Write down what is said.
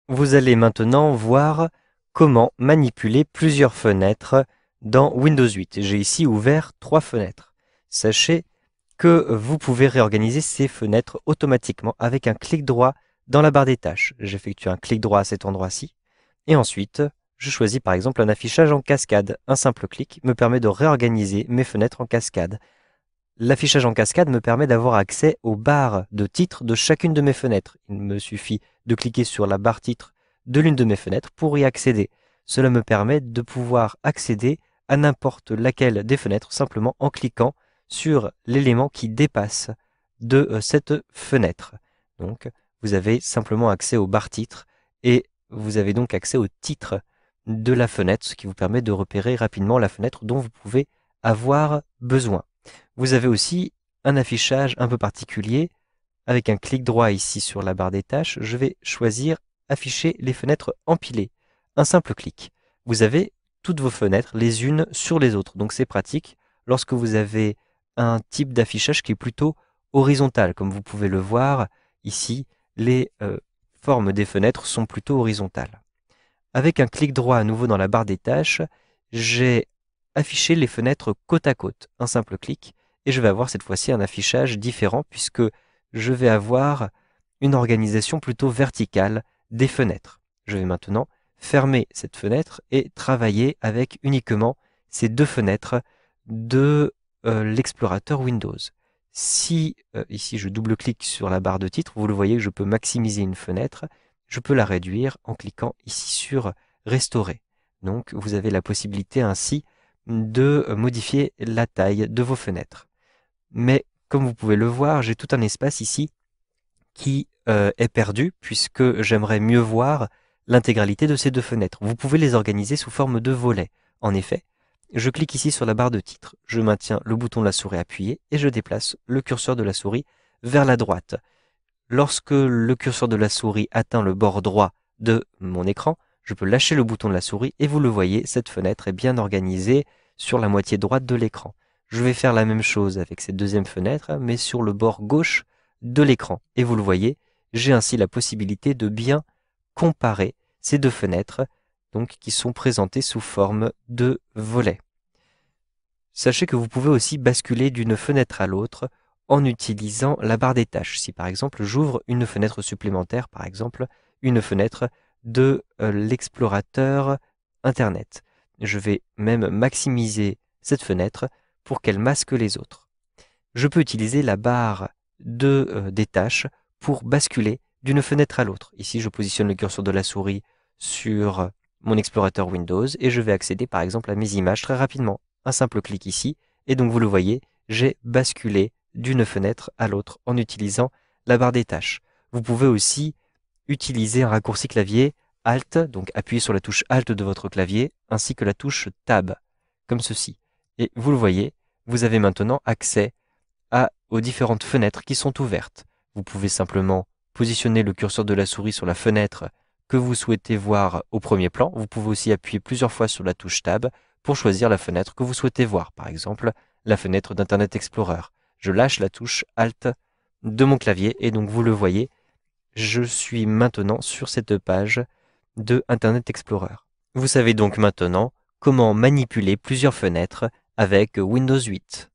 Vous allez maintenant voir comment manipuler plusieurs fenêtres dans Windows 8. J'ai ici ouvert 3 fenêtres. Sachez que vous pouvez réorganiser ces fenêtres automatiquement avec un clic droit dans la barre des tâches. J'effectue un clic droit à cet endroit-ci et ensuite je choisis par exemple un affichage en cascade. Un simple clic me permet de réorganiser mes fenêtres en cascade. L'affichage en cascade me permet d'avoir accès aux barres de titre de chacune de mes fenêtres. Il me suffit de cliquer sur la barre titre de l'une de mes fenêtres pour y accéder. Cela me permet de pouvoir accéder à n'importe laquelle des fenêtres simplement en cliquant sur l'élément qui dépasse de cette fenêtre. Donc, vous avez simplement accès aux barres titres et vous avez donc accès au titre de la fenêtre, ce qui vous permet de repérer rapidement la fenêtre dont vous pouvez avoir besoin. Vous avez aussi un affichage un peu particulier. Avec un clic droit ici sur la barre des tâches, je vais choisir afficher les fenêtres empilées. Un simple clic. Vous avez toutes vos fenêtres les unes sur les autres. Donc c'est pratique lorsque vous avez un type d'affichage qui est plutôt horizontal. Comme vous pouvez le voir ici, les formes des fenêtres sont plutôt horizontales. Avec un clic droit à nouveau dans la barre des tâches, j'ai affiché les fenêtres côte à côte. Un simple clic et je vais avoir cette fois-ci un affichage différent puisque je vais avoir une organisation plutôt verticale des fenêtres. Je vais maintenant fermer cette fenêtre et travailler avec uniquement ces deux fenêtres de l'explorateur Windows. Si ici je double-clique sur la barre de titre, vous le voyez que je peux maximiser une fenêtre, je peux la réduire en cliquant ici sur Restaurer. Donc vous avez la possibilité ainsi de modifier la taille de vos fenêtres. Mais comme vous pouvez le voir, j'ai tout un espace ici qui est perdu puisque j'aimerais mieux voir l'intégralité de ces deux fenêtres. Vous pouvez les organiser sous forme de volets. En effet, je clique ici sur la barre de titre, je maintiens le bouton de la souris appuyé et je déplace le curseur de la souris vers la droite. Lorsque le curseur de la souris atteint le bord droit de mon écran, je peux lâcher le bouton de la souris et vous le voyez, cette fenêtre est bien organisée sur la moitié droite de l'écran. Je vais faire la même chose avec cette deuxième fenêtre, mais sur le bord gauche de l'écran. Et vous le voyez, j'ai ainsi la possibilité de bien comparer ces deux fenêtres, donc qui sont présentées sous forme de volets. Sachez que vous pouvez aussi basculer d'une fenêtre à l'autre en utilisant la barre des tâches. Si par exemple j'ouvre une fenêtre supplémentaire, par exemple une fenêtre de l'explorateur Internet, je vais même maximiser cette fenêtre pour qu'elle masque les autres. Je peux utiliser la barre des tâches pour basculer d'une fenêtre à l'autre. Ici, je positionne le curseur de la souris sur mon explorateur Windows et je vais accéder par exemple à mes images très rapidement. Un simple clic ici et donc vous le voyez, j'ai basculé d'une fenêtre à l'autre en utilisant la barre des tâches. Vous pouvez aussi utiliser un raccourci clavier Alt, donc appuyez sur la touche Alt de votre clavier, ainsi que la touche Tab, comme ceci. Et vous le voyez, vous avez maintenant accès aux différentes fenêtres qui sont ouvertes. Vous pouvez simplement positionner le curseur de la souris sur la fenêtre que vous souhaitez voir au premier plan. Vous pouvez aussi appuyer plusieurs fois sur la touche Tab pour choisir la fenêtre que vous souhaitez voir. Par exemple, la fenêtre d'Internet Explorer. Je lâche la touche Alt de mon clavier et donc vous le voyez, je suis maintenant sur cette page de Internet Explorer. Vous savez donc maintenant comment manipuler plusieurs fenêtres avec Windows 8.